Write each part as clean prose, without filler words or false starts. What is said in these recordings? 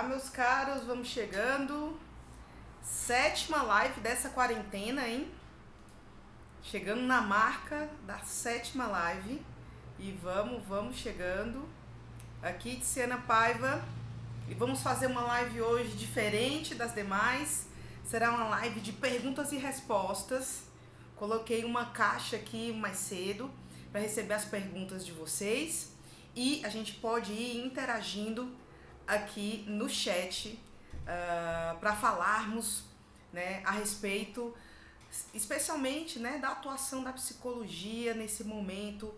Olá, meus caros, vamos chegando. Sétima live dessa quarentena, hein? Chegando na marca da sétima live. E vamos chegando. Aqui, Tiziana Paiva. E vamos fazer uma live hoje diferente das demais. Será uma live de perguntas e respostas. Coloquei uma caixa aqui mais cedo para receber as perguntas de vocês. E a gente pode ir interagindo aqui no chat para falarmos, né, a respeito, especialmente, né, da atuação da psicologia nesse momento,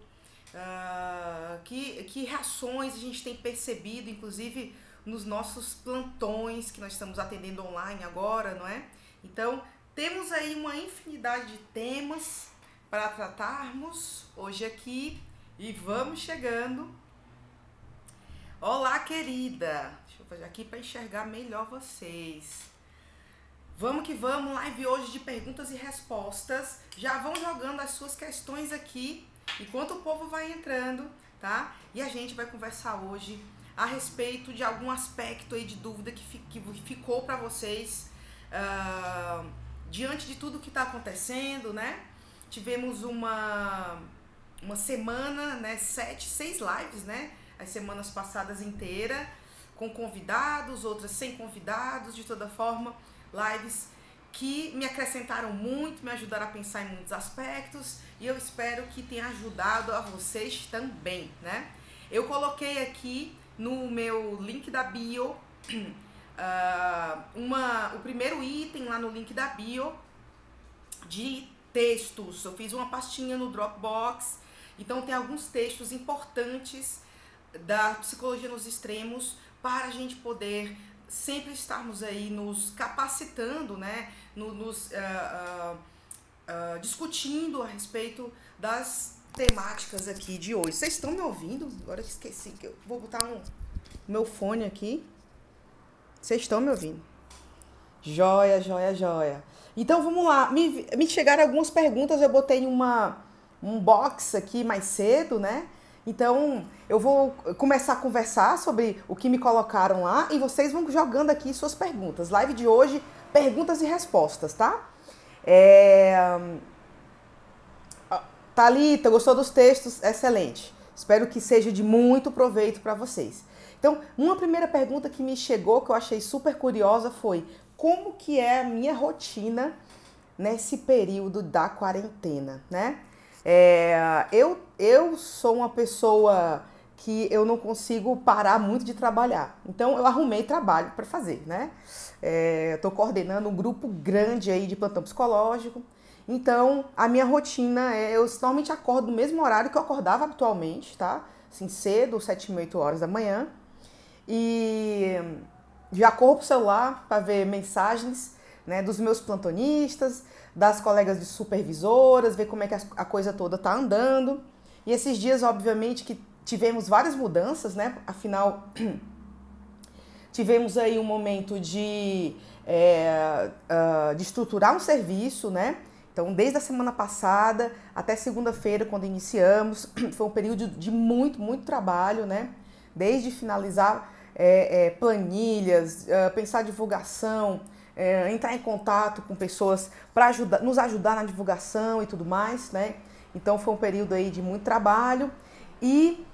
que reações a gente tem percebido, inclusive nos nossos plantões que nós estamos atendendo online agora, não é? Então, temos aí uma infinidade de temas para tratarmos hoje aqui e vamos chegando. Olá, querida! Deixa eu fazer aqui para enxergar melhor vocês. Vamos que vamos, live hoje de perguntas e respostas. Já vão jogando as suas questões aqui, enquanto o povo vai entrando, tá? E a gente vai conversar hoje a respeito de algum aspecto aí de dúvida que ficou para vocês diante de tudo que está acontecendo, né? Tivemos uma semana, né? 6 lives, né? As semanas passadas inteiras, com convidados, outras sem convidados, de toda forma, lives que me acrescentaram muito, me ajudaram a pensar em muitos aspectos e eu espero que tenha ajudado a vocês também, né? Eu coloquei aqui no meu link da bio, o primeiro item lá no link da bio de textos. Eu fiz uma pastinha no Dropbox, então tem alguns textos importantes da psicologia nos extremos para a gente poder sempre estarmos aí nos capacitando, né, discutindo a respeito das temáticas aqui de hoje. Vocês estão me ouvindo? Agora eu esqueci que eu vou botar meu fone aqui. Vocês estão me ouvindo? Joia, joia, joia. Então vamos lá, me chegaram algumas perguntas, eu botei um box aqui mais cedo, né? Então, eu vou começar a conversar sobre o que me colocaram lá e vocês vão jogando aqui suas perguntas. Live de hoje, perguntas e respostas, tá? Thalita, gostou dos textos? Excelente. Espero que seja de muito proveito para vocês. Então, uma primeira pergunta que me chegou, que eu achei super curiosa, foi: como que é a minha rotina nesse período da quarentena, né? Eu sou uma pessoa que eu não consigo parar muito de trabalhar. Então, eu arrumei trabalho para fazer, né? Estou coordenando um grupo grande aí de plantão psicológico. Então, a minha rotina eu normalmente acordo no mesmo horário que eu acordava habitualmente, tá? Assim, cedo, 7h30, 8 horas da manhã. E já corro pro celular para ver mensagens, né, dos meus plantonistas, das colegas de supervisoras, ver como é que a coisa toda tá andando. E esses dias, obviamente, que tivemos várias mudanças, né? Afinal, tivemos aí um momento de estruturar um serviço, né? Então, desde a semana passada até segunda-feira, quando iniciamos, foi um período de muito, muito trabalho, né? Desde finalizar planilhas, pensar divulgação, entrar em contato com pessoas para nos ajudar na divulgação e tudo mais, né? Então foi um período aí de muito trabalho e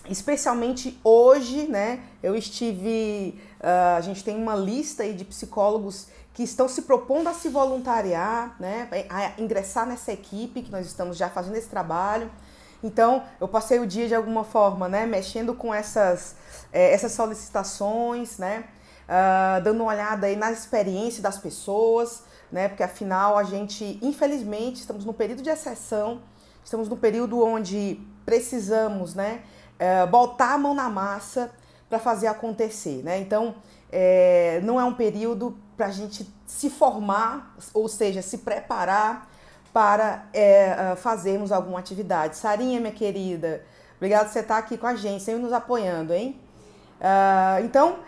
especialmente hoje, né? A gente tem uma lista aí de psicólogos que estão se propondo a se voluntariar, né? A ingressar nessa equipe que nós estamos já fazendo esse trabalho. Então, eu passei o dia de alguma forma, né, mexendo com essas solicitações, né, dando uma olhada aí na experiência das pessoas, né, porque afinal a gente, infelizmente, estamos num período de exceção, estamos num período onde precisamos, né, botar a mão na massa para fazer acontecer, né. Então, não é um período para a gente se formar, ou seja, se preparar para fazermos alguma atividade. Sarinha, minha querida, obrigada por você estar aqui com a gente, sempre nos apoiando, hein? Então,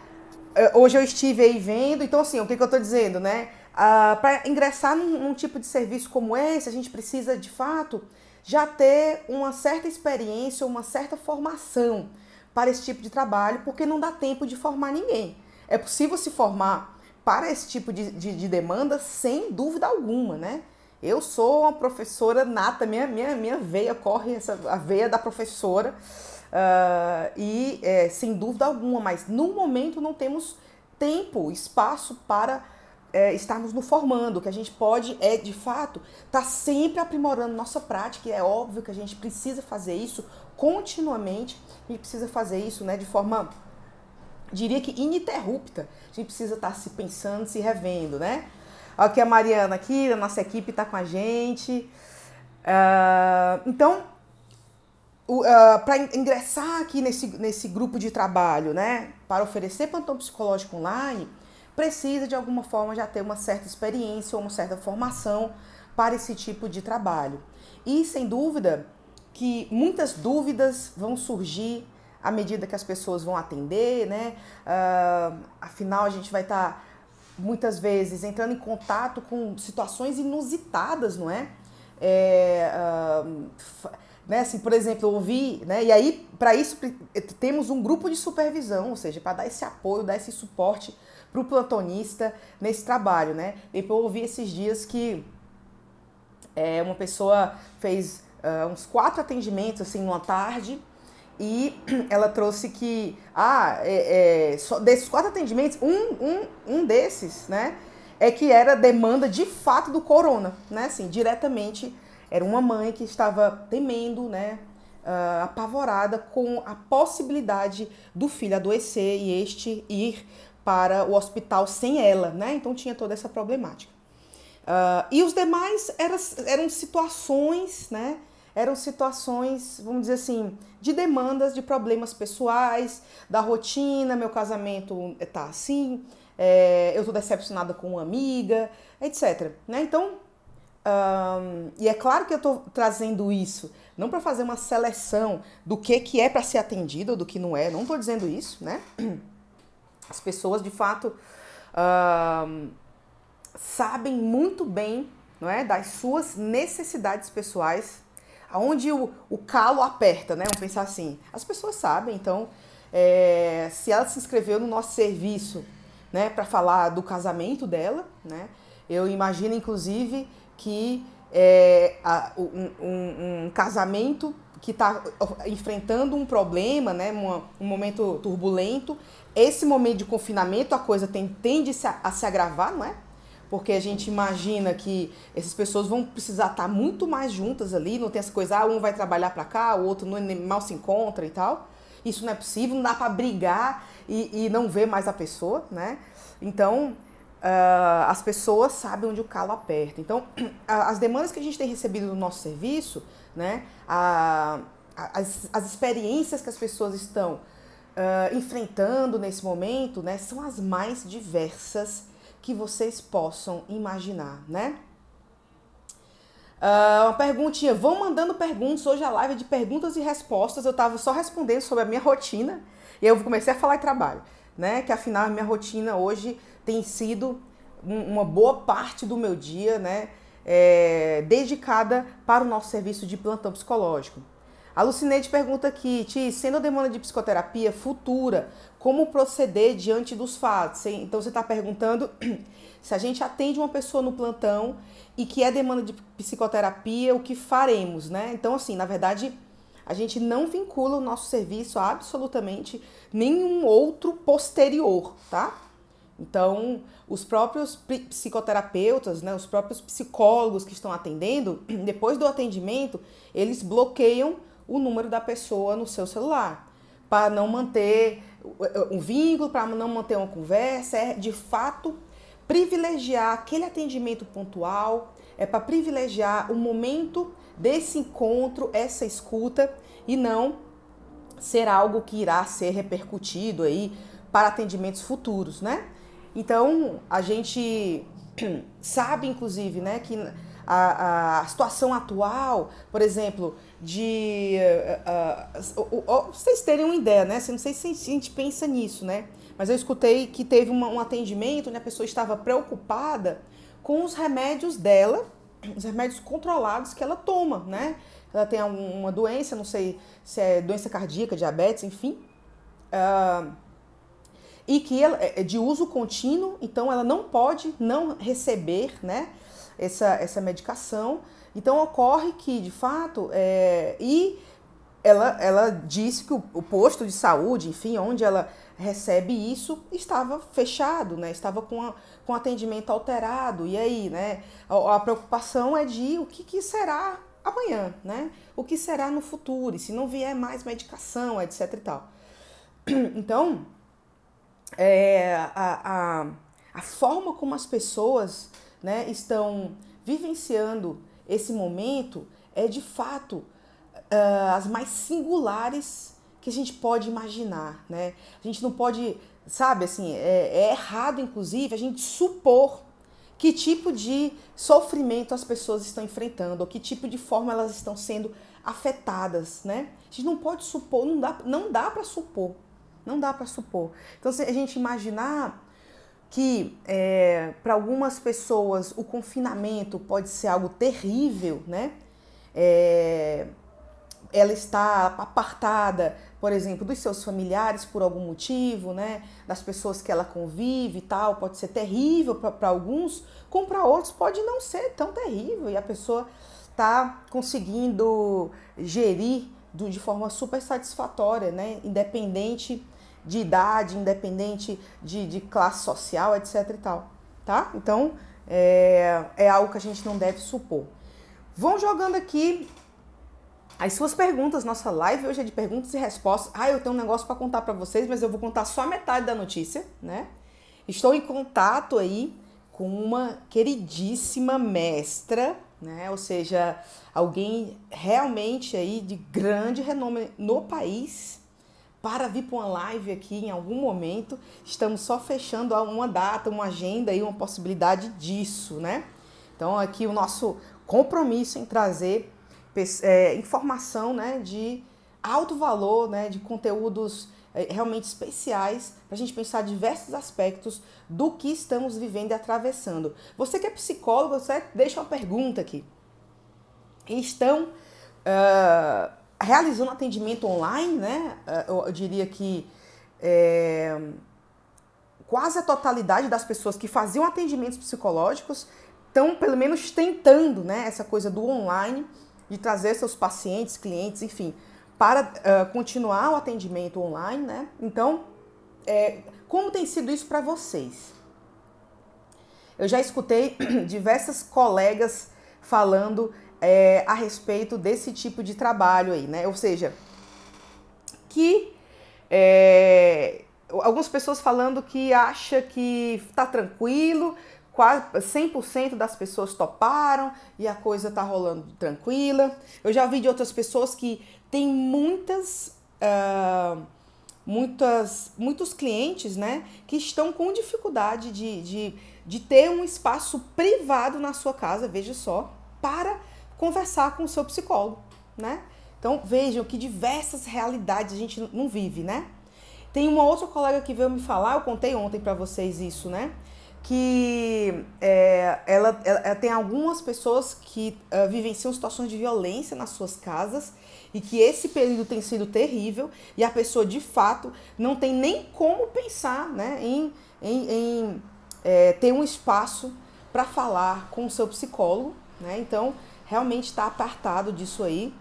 hoje eu estive aí vendo, então assim, o que eu estou dizendo, né? Para ingressar num tipo de serviço como esse, a gente precisa, de fato, já ter uma certa experiência, uma certa formação, para esse tipo de trabalho, porque não dá tempo de formar ninguém. É possível se formar para esse tipo de demanda sem dúvida alguma, né? Eu sou uma professora nata, minha veia corre, a veia da professora, sem dúvida alguma, mas no momento não temos tempo, espaço para estarmos nos formando. O que a gente pode de fato, estar sempre aprimorando nossa prática, e é óbvio que a gente precisa fazer isso continuamente, a gente precisa fazer isso, né, de forma, diria que ininterrupta. A gente precisa estar se pensando, se revendo, né? Aqui a Mariana, aqui, a nossa equipe está com a gente. Então, para ingressar aqui nesse grupo de trabalho, né, para oferecer plantão psicológico online, precisa de alguma forma já ter uma certa experiência ou uma certa formação para esse tipo de trabalho. E sem dúvida que muitas dúvidas vão surgir à medida que as pessoas vão atender, né? Afinal, a gente vai estar muitas vezes entrando em contato com situações inusitadas, não é? Né, assim, por exemplo, eu ouvi, né, e aí para isso temos um grupo de supervisão, ou seja, para dar esse apoio, dar esse suporte para o plantonista nesse trabalho, né? E eu ouvi esses dias que uma pessoa fez uns 4 atendimentos assim numa tarde, e ela trouxe que só desses 4 atendimentos, um desses, né, que era demanda de fato do corona, né, assim, diretamente. Era uma mãe que estava temendo, né, apavorada com a possibilidade do filho adoecer e este ir para o hospital sem ela, né? Então tinha toda essa problemática. E os demais eram situações, né? Eram situações, vamos dizer assim, de demandas, de problemas pessoais, da rotina, meu casamento tá assim, eu tô decepcionada com uma amiga, etc. Né? Então, e é claro que eu tô trazendo isso, não para fazer uma seleção do que é para ser atendido ou do que não é, não tô dizendo isso, né? As pessoas, de fato, sabem muito bem, não é, das suas necessidades pessoais, aonde o calo aperta, né? Vamos pensar assim, as pessoas sabem. Então, se ela se inscreveu no nosso serviço, né, para falar do casamento dela, né, eu imagino, inclusive, que um casamento que está enfrentando um problema, né, um momento turbulento, esse momento de confinamento, a coisa tende a se agravar, não é? Porque a gente imagina que essas pessoas vão precisar estar muito mais juntas ali, não tem essa coisa, um vai trabalhar para cá, o outro mal se encontra e tal. Isso não é possível, não dá para brigar e não ver mais a pessoa, né? Então, as pessoas sabem onde o calo aperta. Então, as demandas que a gente tem recebido no nosso serviço, né, as experiências que as pessoas estão enfrentando nesse momento, né, são as mais diversas que vocês possam imaginar, né? Uma perguntinha, vão mandando perguntas. Hoje a live é de perguntas e respostas. Eu estava só respondendo sobre a minha rotina e eu comecei a falar de trabalho, né? Que afinal a minha rotina hoje tem sido uma boa parte do meu dia, né, dedicada para o nosso serviço de plantão psicológico. A Lucineide pergunta aqui, Ti, sendo a demanda de psicoterapia futura, como proceder diante dos fatos? Então você está perguntando se a gente atende uma pessoa no plantão e que é demanda de psicoterapia, o que faremos, né? Então, assim, na verdade, a gente não vincula o nosso serviço a absolutamente nenhum outro posterior, tá? Então, os próprios psicoterapeutas, né, os próprios psicólogos que estão atendendo, depois do atendimento, eles bloqueiam o número da pessoa no seu celular, para não manter um vínculo, para não manter uma conversa, de fato privilegiar aquele atendimento pontual, para privilegiar o momento desse encontro, essa escuta, e não ser algo que irá ser repercutido aí para atendimentos futuros, né? Então, a gente sabe, inclusive, né, que a situação atual, por exemplo, vocês terem uma ideia, né? Não sei se a gente pensa nisso, né? Mas eu escutei que teve um atendimento onde a pessoa estava preocupada com os remédios dela, os remédios controlados que ela toma, né? Ela tem uma doença, não sei se é doença cardíaca, diabetes, enfim. e que ela é de uso contínuo, então ela não pode não receber, né, essa medicação. Então ocorre que, de fato, ela disse que o posto de saúde, enfim, onde ela recebe isso, estava fechado, né? Estava com atendimento alterado. E aí, né? A preocupação é de o que será amanhã, né? O que será no futuro, e se não vier mais medicação, etc e tal. Então, a forma como as pessoas, né, estão vivenciando esse momento é, de fato, as mais singulares que a gente pode imaginar, né? A gente não pode, sabe, assim, é errado, inclusive, a gente supor que tipo de sofrimento as pessoas estão enfrentando, ou que tipo de forma elas estão sendo afetadas, né? A gente não pode supor, não dá para supor, não dá para supor. Então, se a gente imaginar que para algumas pessoas o confinamento pode ser algo terrível, né? Ela está apartada, por exemplo, dos seus familiares por algum motivo, né? Das pessoas que ela convive e tal, pode ser terrível para alguns, como para outros pode não ser tão terrível e a pessoa está conseguindo gerir de forma super satisfatória, né? Independente de idade, independente de classe social, etc e tal, tá? Então, é algo que a gente não deve supor. Vão jogando aqui as suas perguntas. Nossa live hoje é de perguntas e respostas. Eu tenho um negócio para contar para vocês, mas eu vou contar só a metade da notícia, né? Estou em contato aí com uma queridíssima mestra, né? Ou seja, alguém realmente aí de grande renome no país, para vir para uma live aqui em algum momento. Estamos só fechando uma data, uma agenda e uma possibilidade disso, né? Então aqui o nosso compromisso em trazer informação, né, de alto valor, né, de conteúdos realmente especiais para a gente pensar diversos aspectos do que estamos vivendo e atravessando. Você que é psicólogo, você deixa uma pergunta aqui. Estão realizando atendimento online, né? Eu diria que quase a totalidade das pessoas que faziam atendimentos psicológicos estão, pelo menos, tentando, né, essa coisa do online, de trazer seus pacientes, clientes, enfim, para continuar o atendimento online, né? Então, como tem sido isso para vocês? Eu já escutei diversas colegas falando a respeito desse tipo de trabalho aí, né? Ou seja, que algumas pessoas falando que acha que tá tranquilo, quase 100% das pessoas toparam e a coisa tá rolando tranquila. Eu já vi de outras pessoas que tem muitos clientes, né, que estão com dificuldade de ter um espaço privado na sua casa, veja só, para conversar com o seu psicólogo, né? Então vejam que diversas realidades a gente não vive, né? Tem uma outra colega que veio me falar, eu contei ontem para vocês isso, né? Que ela tem algumas pessoas que vivenciam situações de violência nas suas casas e que esse período tem sido terrível e a pessoa de fato não tem nem como pensar, né, em ter um espaço para falar com o seu psicólogo, né? Então realmente está apartado disso aí.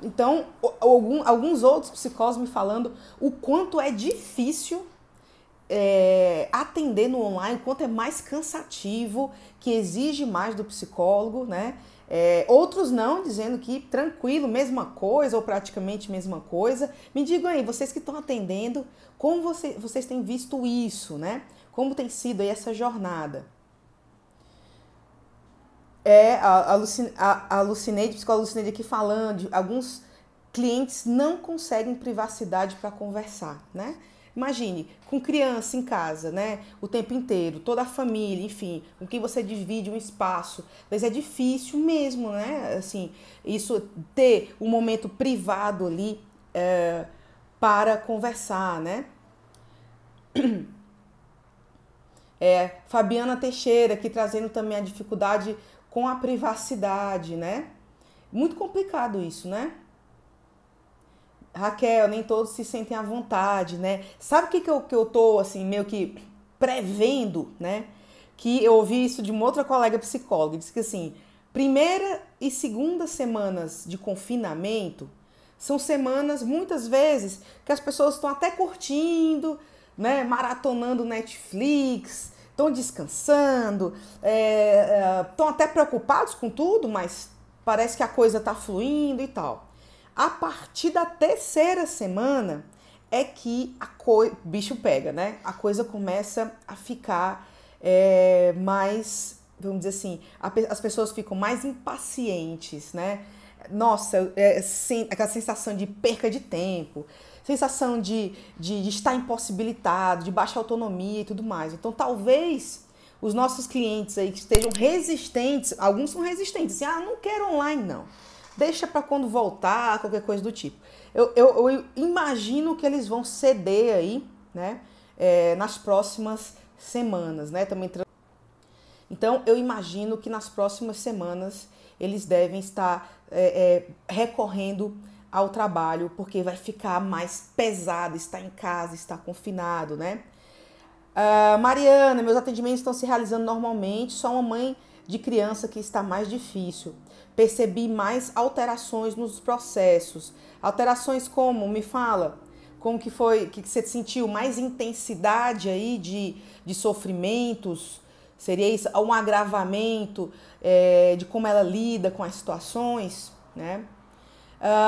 Então alguns outros psicólogos me falando o quanto é difícil atender no online, quanto é mais cansativo, que exige mais do psicólogo, né? Outros não, dizendo que tranquilo, mesma coisa ou praticamente mesma coisa. Me digam aí, vocês que estão atendendo, como vocês têm visto isso, né? Como tem sido aí essa jornada? A Lucineide, psicóloga Lucineide aqui falando, alguns clientes não conseguem privacidade para conversar, né? Imagine, com criança em casa, né? O tempo inteiro, toda a família, enfim, com quem você divide um espaço. Mas é difícil mesmo, né? Assim, isso, ter um momento privado ali para conversar, né? Fabiana Teixeira aqui trazendo também a dificuldade com a privacidade, né? Muito complicado isso, né? Raquel, nem todos se sentem à vontade, né? Sabe o que eu tô, assim, meio que prevendo, né? Que eu ouvi isso de uma outra colega psicóloga, disse que, assim, primeira e segunda semanas de confinamento são semanas, muitas vezes, que as pessoas estão até curtindo, né? Maratonando Netflix, estão descansando, estão até preocupados com tudo, mas parece que a coisa tá fluindo e tal. A partir da terceira semana é que o bicho pega, né? A coisa começa a ficar mais, vamos dizer assim, as pessoas ficam mais impacientes, né? Nossa, aquela sensação de perca de tempo, sensação de estar impossibilitado, de baixa autonomia e tudo mais. Então, talvez os nossos clientes aí que estejam resistentes, alguns são resistentes, assim, não quero online não. Deixa para quando voltar, qualquer coisa do tipo. Eu imagino que eles vão ceder aí, né, nas próximas semanas, né? Então, eu imagino que nas próximas semanas eles devem estar recorrendo ao trabalho, porque vai ficar mais pesado, estar em casa, estar confinado, né? Mariana, meus atendimentos estão se realizando normalmente, só uma mãe de criança que está mais difícil. Percebi mais alterações nos processos. Alterações como? Me fala. Como que foi, que você sentiu? Mais intensidade aí de sofrimentos? Seria isso? Um agravamento de como ela lida com as situações, né?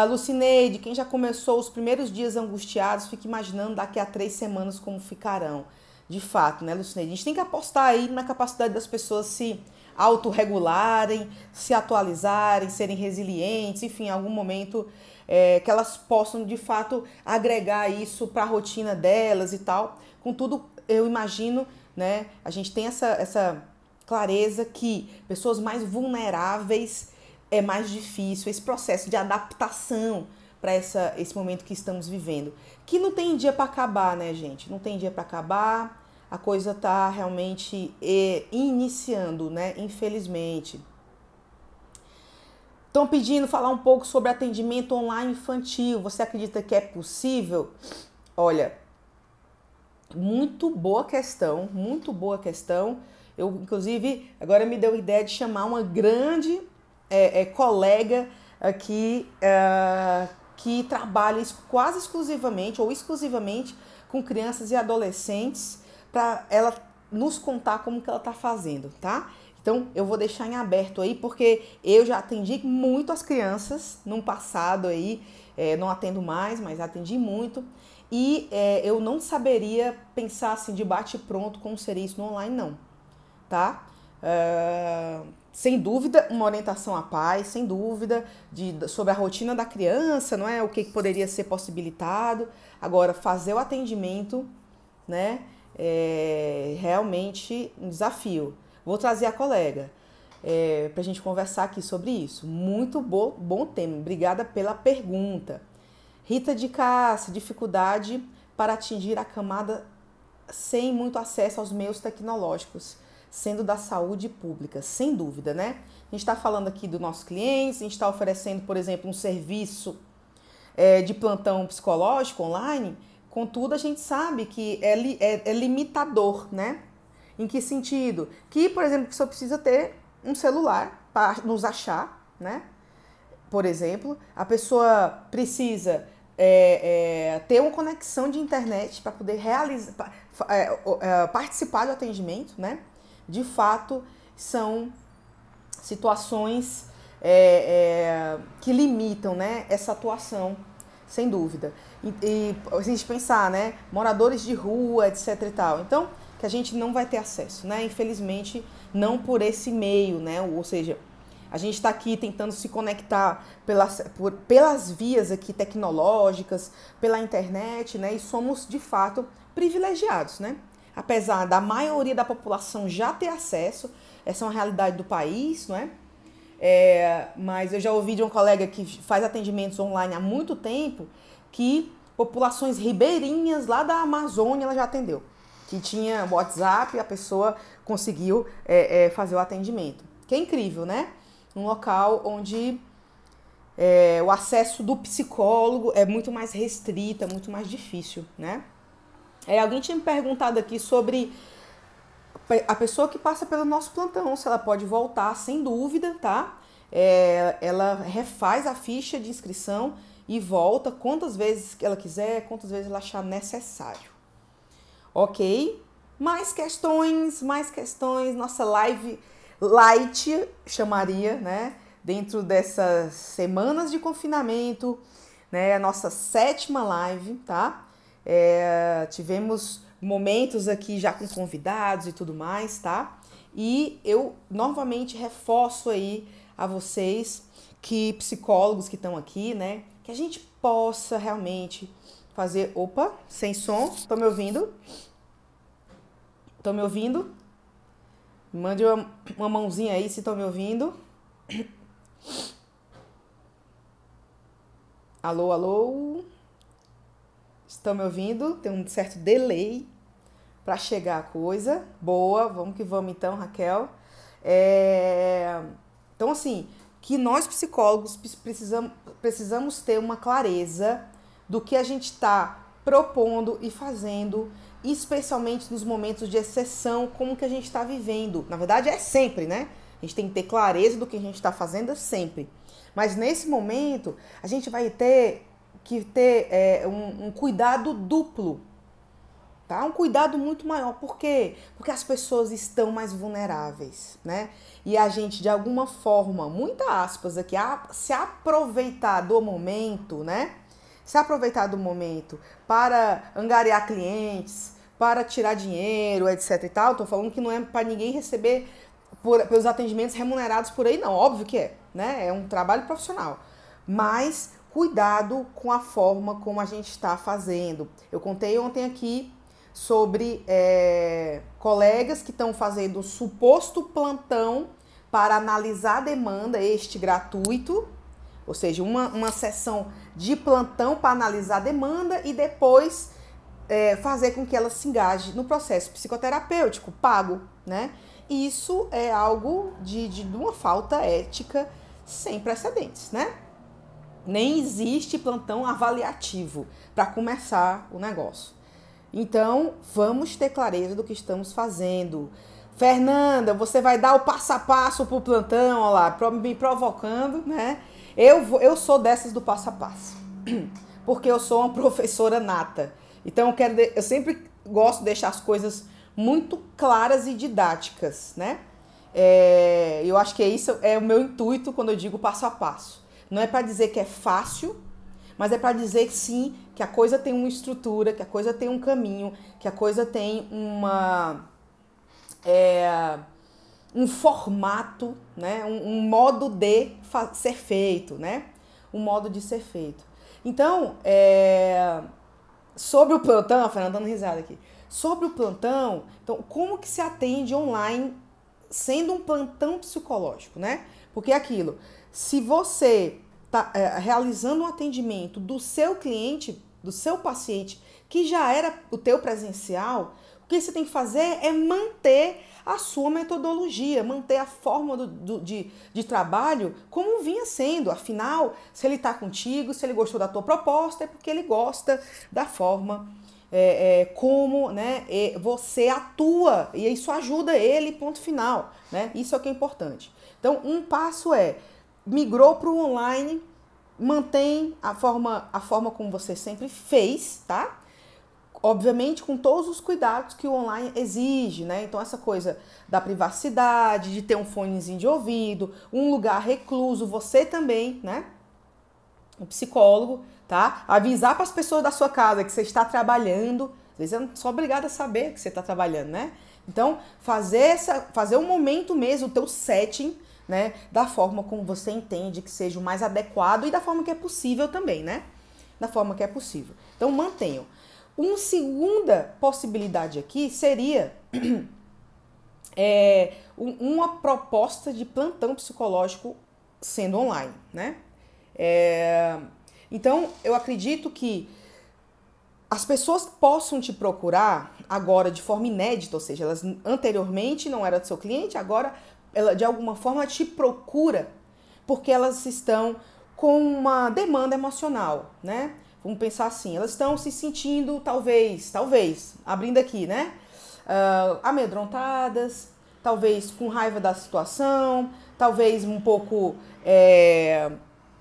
Lucineide, quem já começou os primeiros dias angustiados, fica imaginando daqui a 3 semanas como ficarão. De fato, né, Lucineide? A gente tem que apostar aí na capacidade das pessoas se autorregularem, se atualizarem, serem resilientes, enfim, em algum momento que elas possam, de fato, agregar isso para a rotina delas e tal. Contudo, eu imagino, né, a gente tem essa clareza que pessoas mais vulneráveis é mais difícil, esse processo de adaptação para esse momento que estamos vivendo. Que não tem dia para acabar, né, gente? Não tem dia para acabar. A coisa tá realmente iniciando, né? Infelizmente. Estão pedindo falar um pouco sobre atendimento online infantil. Você acredita que é possível? Olha, muito boa questão, muito boa questão. Eu, inclusive, agora me deu a ideia de chamar uma grande colega aqui que trabalha quase exclusivamente ou exclusivamente com crianças e adolescentes, para ela nos contar como que ela está fazendo, tá? Então, eu vou deixar em aberto aí, porque eu já atendi muito as crianças no passado aí, não atendo mais, mas atendi muito, e eu não saberia pensar assim de bate-pronto como seria isso no online, não, tá? Sem dúvida, uma orientação à pais, sem dúvida, sobre a rotina da criança, não é? O que poderia ser possibilitado. Agora, fazer o atendimento, né? Realmente um desafio. Vou trazer a colega para a gente conversar aqui sobre isso. Muito bom tema. Obrigada pela pergunta. Rita de Cássia, dificuldade para atingir a camada sem muito acesso aos meios tecnológicos, sendo da saúde pública, sem dúvida, né? A gente está falando aqui dos nossos clientes, a gente está oferecendo, por exemplo, um serviço de plantão psicológico online. Contudo, a gente sabe que é limitador, né? Em que sentido? Que, por exemplo, a pessoa precisa ter um celular para nos achar, né? Por exemplo, a pessoa precisa ter uma conexão de internet para poder participar do atendimento, né? De fato, são situações que limitam, né, essa atuação, sem dúvida. E se a gente pensar, né, moradores de rua, etc e tal, então, que a gente não vai ter acesso, né, infelizmente, não por esse meio, né, ou seja, a gente está aqui tentando se conectar pelas vias aqui tecnológicas, pela internet, né, e somos, de fato, privilegiados, né, apesar da maioria da população já ter acesso, essa é uma realidade do país, não é? Mas eu já ouvi de um colega que faz atendimentos online há muito tempo que populações ribeirinhas lá da Amazônia ela já atendeu. Que tinha WhatsApp e a pessoa conseguiu fazer o atendimento. Que é incrível, né? Um local onde o acesso do psicólogo é muito mais restrito, é muito mais difícil, né? Alguém tinha me perguntado aqui sobre a pessoa que passa pelo nosso plantão, se ela pode voltar, sem dúvida, tá? Ela refaz a ficha de inscrição e volta quantas vezes ela quiser, quantas vezes ela achar necessário. Ok? Mais questões, nossa live light, chamaria, né? Dentro dessas semanas de confinamento, né? A nossa 7ª live, tá? Tivemos momentos aqui já com convidados e tudo mais, tá? E eu novamente reforço aí a vocês, que psicólogos que estão aqui, né? Que a gente possa realmente fazer... Opa, sem som, estão me ouvindo? Estão me ouvindo? Mande uma mãozinha aí se estão me ouvindo. Alô, alô? Estão me ouvindo? Tem um certo delay para chegar a coisa. Boa, vamos que vamos então, Raquel. Então, assim, que nós psicólogos precisamos ter uma clareza do que a gente está propondo e fazendo, especialmente nos momentos de exceção, como que a gente está vivendo. Na verdade, é sempre, né? A gente tem que ter clareza do que a gente está fazendo sempre. Mas nesse momento, a gente vai ter que ter um cuidado duplo, tá? Um cuidado muito maior. Por quê? Porque as pessoas estão mais vulneráveis, né? E a gente, de alguma forma, muitas aspas aqui, se aproveitar do momento, né? Se aproveitar do momento para angariar clientes, para tirar dinheiro, etc e tal. Tô falando que não é para ninguém receber pelos atendimentos remunerados por aí, não. Óbvio que é, né? É um trabalho profissional. Mas cuidado com a forma como a gente está fazendo. Eu contei ontem aqui sobre colegas que estão fazendo suposto plantão para analisar a demanda, gratuito, ou seja, uma sessão de plantão para analisar a demanda e depois fazer com que ela se engaje no processo psicoterapêutico pago, né? Isso é algo de uma falta ética sem precedentes, né? Nem existe plantão avaliativo para começar o negócio. Então, vamos ter clareza do que estamos fazendo. Fernanda, você vai dar o passo a passo pro plantão, ó lá, me provocando, né? Eu sou dessas do passo a passo, porque eu sou uma professora nata. Então, eu sempre gosto de deixar as coisas muito claras e didáticas, né? Eu acho que isso é o meu intuito quando eu digo passo a passo. Não é para dizer que é fácil, mas é para dizer que sim, que a coisa tem uma estrutura, que a coisa tem um caminho, que a coisa tem um formato, né? Um modo de ser feito, né? Um modo de ser feito. Então, sobre o plantão, a Fernanda dando risada aqui. Sobre o plantão, então, como que se atende online sendo um plantão psicológico, né? Porque é aquilo, se você está realizando um atendimento do seu cliente, do seu paciente, que já era o teu presencial, o que você tem que fazer é manter a sua metodologia, manter a forma de trabalho como vinha sendo. Afinal, se ele está contigo, se ele gostou da tua proposta, é porque ele gosta da forma como, né, você atua, e isso ajuda ele, ponto final, né? Isso é o que é importante. Então, um passo migrou para o online, mantém a forma como você sempre fez, tá? Obviamente com todos os cuidados que o online exige, né? Então essa coisa da privacidade, de ter um fonezinho de ouvido, um lugar recluso, você também, né? Um psicólogo, tá? Avisar para as pessoas da sua casa que você está trabalhando, às vezes eu não sou obrigada a saber que você está trabalhando, né? Então fazer um momento mesmo, o teu setting, né? Da forma como você entende que seja o mais adequado e da forma que é possível também, né? Da forma que é possível. Então mantenham. Uma segunda possibilidade aqui seria uma proposta de plantão psicológico sendo online, né? Então, eu acredito que as pessoas possam te procurar agora de forma inédita, ou seja, elas anteriormente não eram seu cliente, agora ela de alguma forma te procura porque elas estão com uma demanda emocional, né? Vamos pensar assim, elas estão se sentindo, talvez, abrindo aqui, né? Amedrontadas, talvez com raiva da situação, talvez um pouco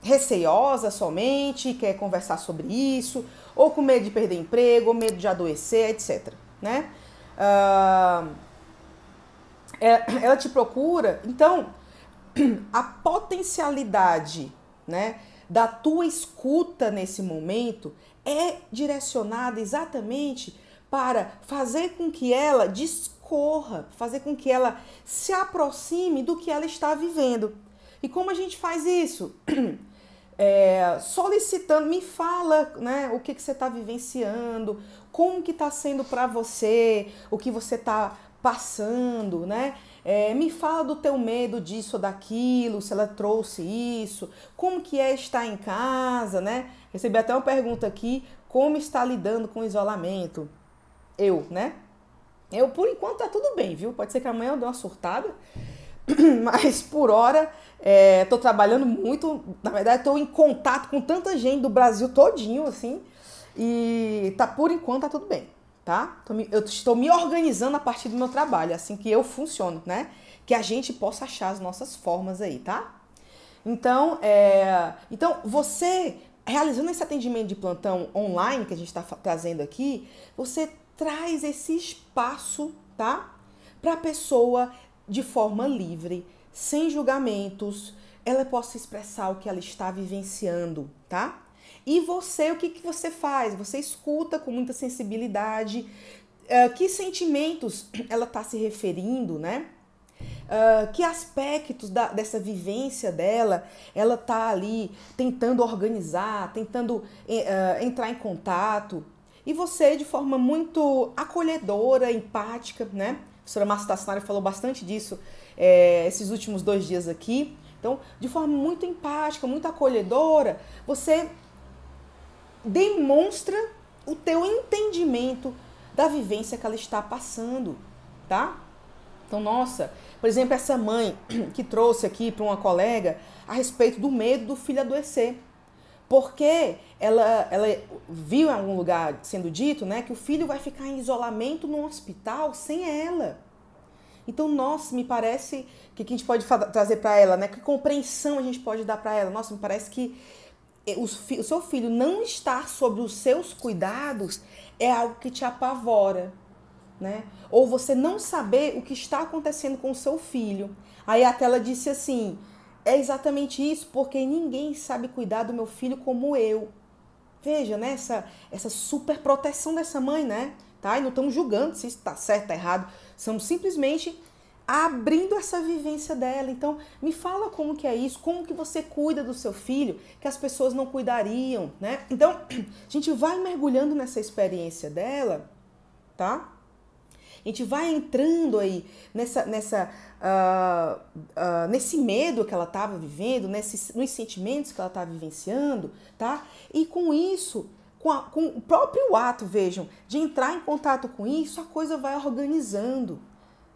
receiosa somente, quer conversar sobre isso, ou com medo de perder emprego, ou medo de adoecer, etc. Né? Ela te procura, então a potencialidade, né, da tua escuta nesse momento é direcionada exatamente para fazer com que ela discorra, fazer com que ela se aproxime do que ela está vivendo. E como a gente faz isso? Solicitando, me fala, né, o que você está vivenciando, como que está sendo para você, o que você está passando, né? Me fala do teu medo disso ou daquilo, se ela trouxe isso, como que é estar em casa, né? Recebi até uma pergunta aqui, como está lidando com o isolamento? Né? Eu, por enquanto, tá tudo bem, viu? Pode ser que amanhã eu dê uma surtada, mas por hora tô trabalhando muito, na verdade tô em contato com tanta gente do Brasil todinho, assim, e por enquanto tá tudo bem. Tá? Eu estou me organizando a partir do meu trabalho, assim que eu funciono, né? Que a gente possa achar as nossas formas aí, tá? Então, você realizando esse atendimento de plantão online que a gente está trazendo aqui, você traz esse espaço, tá? Para a pessoa, de forma livre, sem julgamentos, ela possa expressar o que ela está vivenciando, tá? E você, o que você faz? Você escuta com muita sensibilidade que sentimentos ela está se referindo, né? Que aspectos dessa vivência dela ela está ali tentando organizar, tentando entrar em contato. E você, de forma muito acolhedora, empática, né? A professora Márcia Tassinari falou bastante disso esses últimos 2 dias aqui. Então, de forma muito empática, muito acolhedora, você demonstra o teu entendimento da vivência que ela está passando, tá? Então, nossa, por exemplo, essa mãe que trouxe aqui para uma colega a respeito do medo do filho adoecer. Porque ela viu em algum lugar sendo dito, né, que o filho vai ficar em isolamento no hospital sem ela. Então, nossa, me parece que a gente pode trazer para ela, né, que compreensão a gente pode dar para ela. Nossa, me parece que o seu filho não estar sob os seus cuidados é algo que te apavora, né? Ou você não saber o que está acontecendo com o seu filho. Aí até ela disse assim, é exatamente isso, porque ninguém sabe cuidar do meu filho como eu. Veja, né? Essa super proteção dessa mãe, né? Tá? E não estamos julgando se isso está certo, está errado. Estamos simplesmente abrindo essa vivência dela. Então, me fala como que é isso, como que você cuida do seu filho, que as pessoas não cuidariam, né? Então, a gente vai mergulhando nessa experiência dela, tá? A gente vai entrando aí nesse medo que ela estava vivendo, nos sentimentos que ela estava vivenciando, tá? E com isso, com o próprio ato, vejam, de entrar em contato com isso, a coisa vai organizando,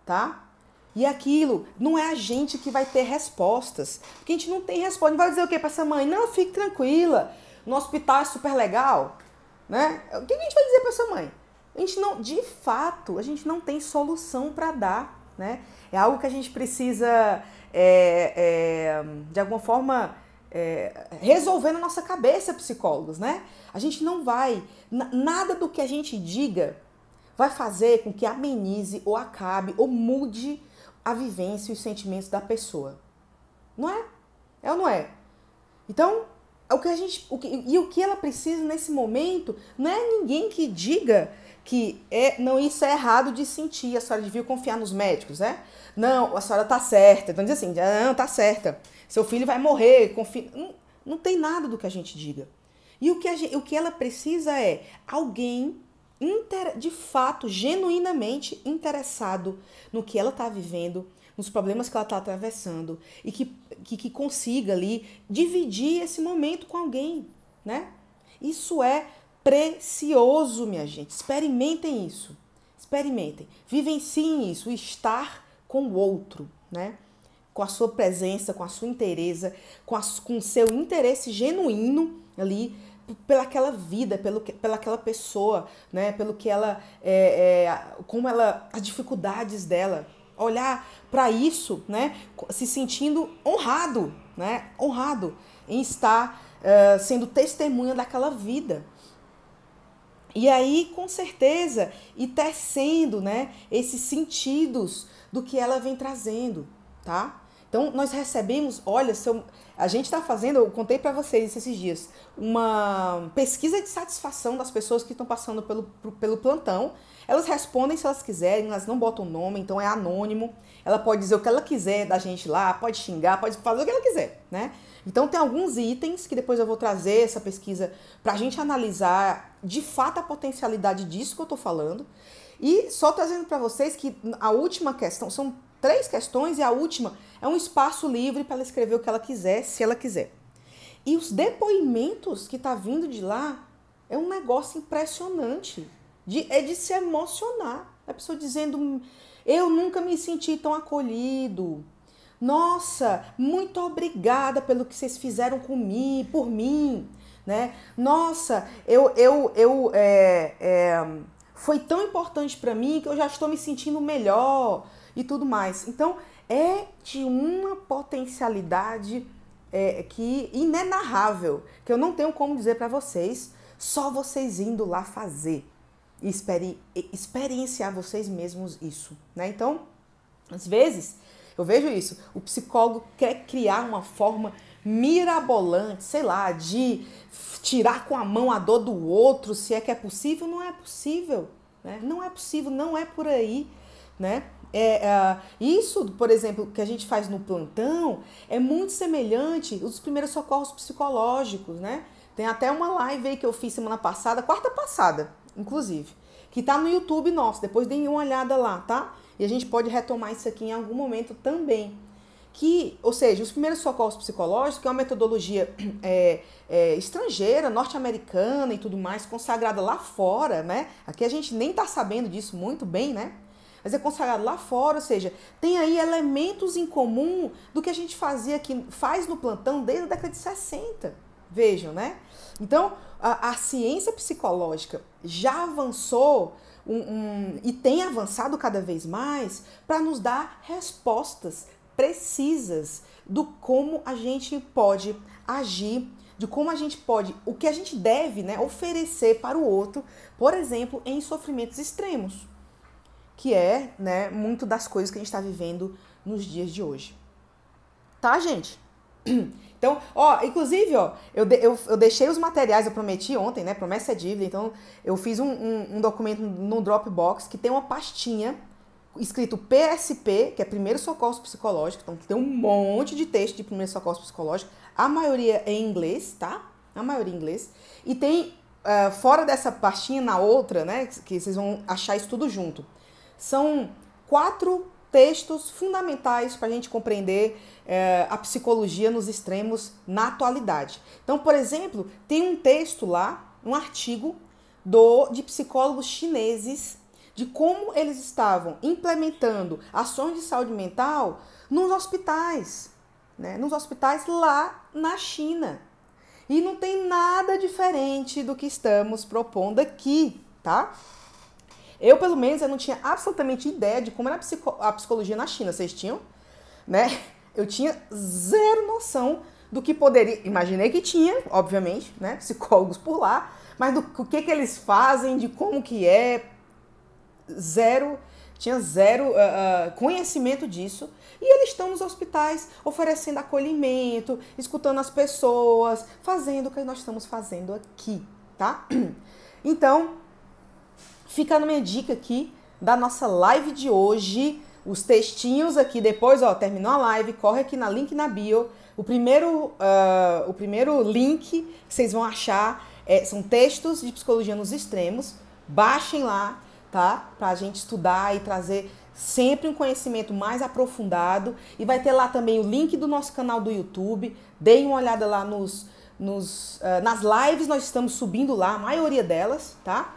tá? E aquilo não é a gente que vai ter respostas, porque a gente não tem resposta. A gente vai dizer o quê para essa mãe? Não, fique tranquila, no hospital é super legal, né? O que a gente vai dizer para essa mãe? A gente não, de fato, a gente não tem solução para dar, né? É algo que a gente precisa, de alguma forma, resolver na nossa cabeça, psicólogos, né? A gente não vai, nada do que a gente diga vai fazer com que amenize ou acabe ou mude a vivência e os sentimentos da pessoa. Não é? É ou não é? Então, o que ela precisa nesse momento não é ninguém que diga que não, isso é errado de sentir, a senhora devia confiar nos médicos, né? Não, a senhora tá certa. Então diz assim, não, tá certa. Seu filho vai morrer, confia. Não tem nada do que a gente diga. E o que ela precisa é alguém de fato, genuinamente interessado no que ela está vivendo, nos problemas que ela está atravessando e que consiga ali dividir esse momento com alguém, né? Isso é precioso, minha gente. Experimentem isso. Experimentem. Vivenciem isso, o estar com o outro, né? com a sua presença, com a sua inteireza, com o seu interesse genuíno ali, pelaquela vida, pelaquela pessoa, né? Pelo que ela, como ela, as dificuldades dela. Olhar para isso, né? Se sentindo honrado, né? Honrado em estar sendo testemunha daquela vida. E aí, com certeza, e tecendo, né, esses sentidos do que ela vem trazendo, tá? Então, nós recebemos, olha, a gente está fazendo, eu contei para vocês esses dias, uma pesquisa de satisfação das pessoas que estão passando pelo plantão. Elas respondem se elas quiserem, elas não botam nome, então é anônimo. Ela pode dizer o que ela quiser da gente lá, pode xingar, pode fazer o que ela quiser, né? Então tem alguns itens que depois eu vou trazer essa pesquisa para a gente analisar de fato a potencialidade disso que eu tô falando. E só trazendo para vocês que a última questão, são 3 questões e a última é um espaço livre para ela escrever o que ela quiser, se ela quiser. E os depoimentos que tá vindo de lá é um negócio impressionante. É de se emocionar. A pessoa dizendo, eu nunca me senti tão acolhido. Nossa, muito obrigada pelo que vocês fizeram comigo, por mim, né? Nossa, foi tão importante para mim que eu já estou me sentindo melhor e tudo mais. Então, é de uma potencialidade que inenarrável, que eu não tenho como dizer para vocês, só vocês indo lá fazer e experienciar vocês mesmos isso, né? Então, às vezes, eu vejo isso, o psicólogo quer criar uma forma mirabolante, sei lá, de tirar com a mão a dor do outro, se é que é possível, não é possível, né? Não é possível, não é por aí, né? Isso, por exemplo, que a gente faz no plantão, é muito semelhante aos primeiros socorros psicológicos, né? Tem até uma live aí que eu fiz semana passada, quarta passada, inclusive, que tá no YouTube nosso, depois deem uma olhada lá, tá? E a gente pode retomar isso aqui em algum momento também. Ou seja, os primeiros socorros psicológicos, que é uma metodologia estrangeira, norte-americana e tudo mais, consagrada lá fora, né? Aqui a gente nem tá sabendo disso muito bem, né? Mas é consagrado lá fora, ou seja, tem aí elementos em comum do que a gente faz no plantão desde a década de 60. Vejam, né? Então, a ciência psicológica já avançou e tem avançado cada vez mais para nos dar respostas precisas do como a gente pode agir, de como a gente pode, o que a gente deve, né, oferecer para o outro, por exemplo, em sofrimentos extremos, que é, né, muito das coisas que a gente está vivendo nos dias de hoje. Tá, gente? Então, inclusive, eu deixei os materiais, eu prometi ontem, né? Promessa é dívida. Então, eu fiz um documento no Dropbox que tem uma pastinha escrito PSP, que é Primeiro Socorro Psicológico. Então, tem um monte de texto de Primeiro Socorro Psicológico. A maioria é em inglês, tá? A maioria em inglês. E tem, fora dessa pastinha, na outra, né? Que vocês vão achar isso tudo junto. São 4 textos fundamentais para a gente compreender a psicologia nos extremos na atualidade. Então, por exemplo, tem um texto lá, um artigo de psicólogos chineses, de como eles estavam implementando ações de saúde mental nos hospitais, né? Nos hospitais lá na China. E não tem nada diferente do que estamos propondo aqui, tá? Eu, pelo menos, eu não tinha absolutamente ideia de como era a psicologia na China. Vocês tinham? Né? Eu tinha zero noção do que poderia... Imaginei que tinha, obviamente, né? Psicólogos por lá. Mas do que eles fazem, de como que é... Tinha zero conhecimento disso. E eles estão nos hospitais oferecendo acolhimento, escutando as pessoas, fazendo o que nós estamos fazendo aqui, tá? Então... Fica na minha dica aqui da nossa live de hoje, os textinhos aqui, depois, terminou a live, corre aqui na link na bio, o primeiro link que vocês vão achar são textos de psicologia nos extremos, baixem lá, tá? Pra gente estudar e trazer sempre um conhecimento mais aprofundado, e vai ter lá também o link do nosso canal do YouTube, deem uma olhada lá nas lives, nós estamos subindo lá, a maioria delas, tá?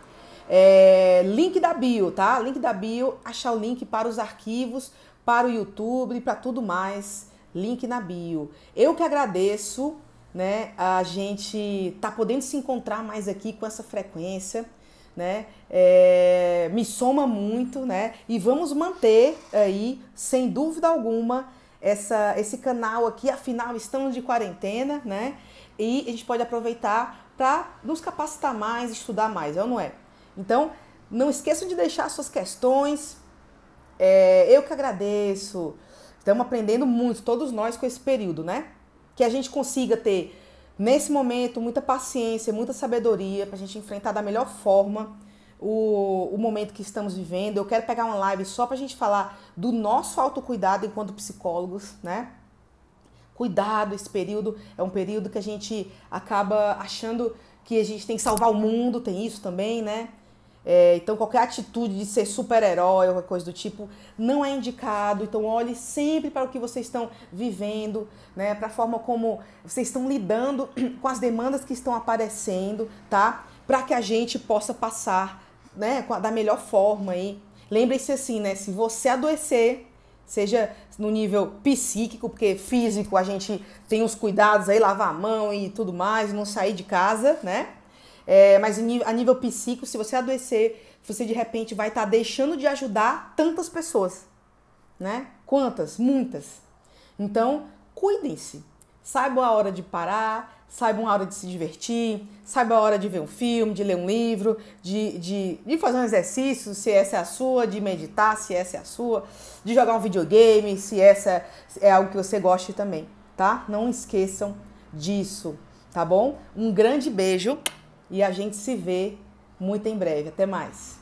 Link da bio, tá? Link da bio, achar o link para os arquivos, para o YouTube e para tudo mais. link na bio. Eu que agradeço, né? A gente tá podendo se encontrar mais aqui com essa frequência, né? Me soma muito, né? E vamos manter aí, sem dúvida alguma, esse canal aqui. Afinal, estamos de quarentena, né? E a gente pode aproveitar para nos capacitar mais, estudar mais, é ou não é? Então, não esqueçam de deixar suas questões. Eu que agradeço. Estamos aprendendo muito, todos nós, com esse período, né? Que a gente consiga ter, nesse momento, muita paciência, muita sabedoria para a gente enfrentar da melhor forma o momento que estamos vivendo. Eu quero pegar uma live só para a gente falar do nosso autocuidado enquanto psicólogos, né? Cuidado, esse período é um período que a gente acaba achando que a gente tem que salvar o mundo, tem isso também, né? Então qualquer atitude de ser super-herói ou qualquer coisa do tipo não é indicado. Então olhe sempre para o que vocês estão vivendo, né? Para a forma como vocês estão lidando com as demandas que estão aparecendo, tá? Para que a gente possa passar, né, da melhor forma aí. Lembre-se assim, né? Se você adoecer, seja no nível psíquico, porque físico a gente tem os cuidados aí, lavar a mão e tudo mais, não sair de casa, né? Mas a nível psíquico, se você adoecer, você de repente vai estar deixando de ajudar tantas pessoas, né? Quantas? Muitas. Então, cuidem-se. Saibam a hora de parar, saibam a hora de se divertir, saibam a hora de ver um filme, de ler um livro, de fazer um exercício, se essa é a sua, de meditar, se essa é a sua, de jogar um videogame, se essa é algo que você goste também, tá? Não esqueçam disso, tá bom? Um grande beijo. E a gente se vê muito em breve. Até mais!